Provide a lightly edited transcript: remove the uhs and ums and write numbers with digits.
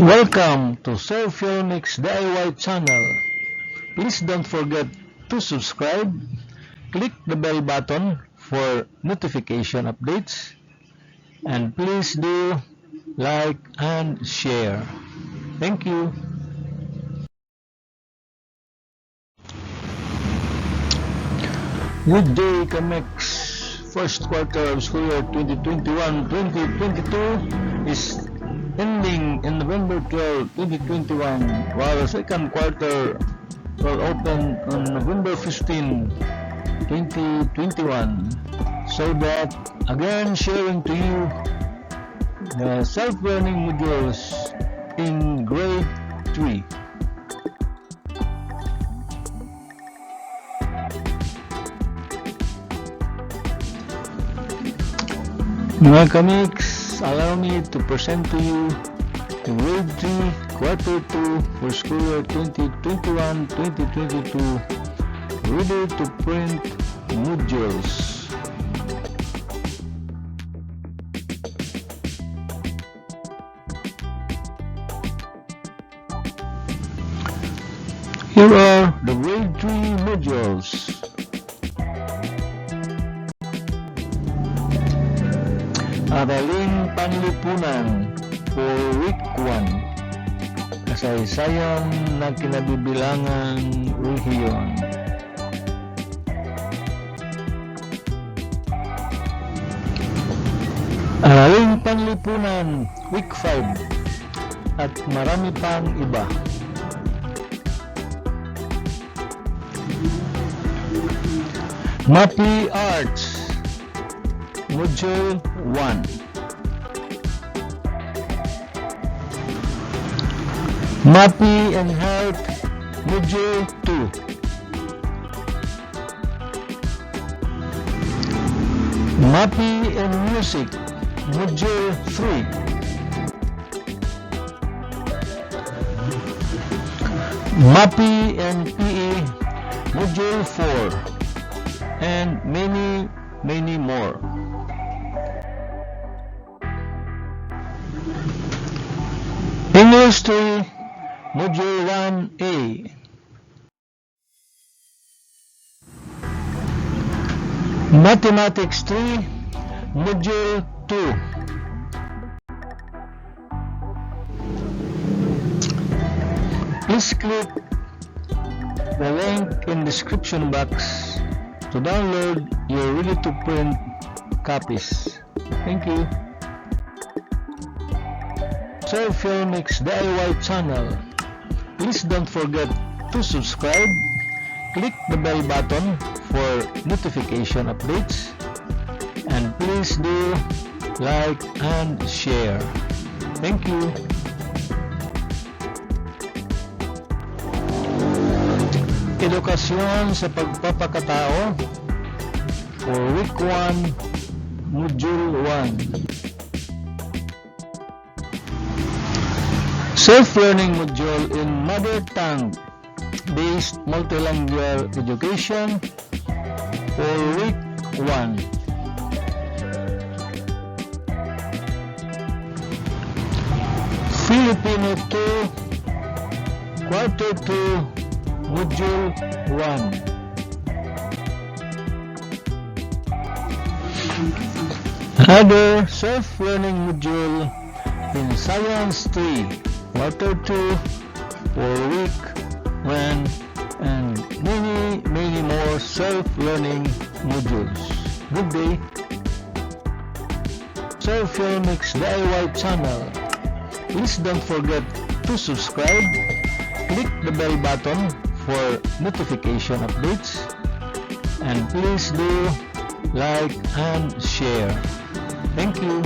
Welcome to fielmix DIY channel. Please don't forget to subscribe, click the bell button for notification updates, and please do like and share. Thank you. Good day, Camex. First quarter of school year 2021-2022 is ending in November 12, 2021, while the second quarter will open on November 15, 2021. So that, again, sharing to you the self-learning modules in grade 3. Mga Kamix, allow me to present to you the grade 3 quarter 2 for school year 2021-2022 ready to print modules. Here are the grade 3 modules. Araling Panlipunan for week 1. Kasaysayan na kinabibilangan rehiyon. Araling Panlipunan week 5 at marami pang iba. Mapi Arts Module 1. Mappy and Health Module 2. Mappy and Music Module 3. Mappy and PE Module 4. And many more. English 3 Module 1A. Mathematics 3 Module 2. Please click the link in description box to download your ready to print copies. Thank you. fielmix DIY channel. Please don't forget to subscribe, click the bell button for notification updates, and please do like and share. Thank you. Edukasyon sa pagpapakatao for week 1 module 1. Self-learning module in mother tongue-based multilingual education for week 1. Filipino 2, quarter 2, module 1. Another self-learning module in Science 3, quarter 2 for week 1, and many more self-learning modules. Good day. fielmix DIY channel. Please don't forget to subscribe, click the bell button for notification updates, and please do like and share. Thank you.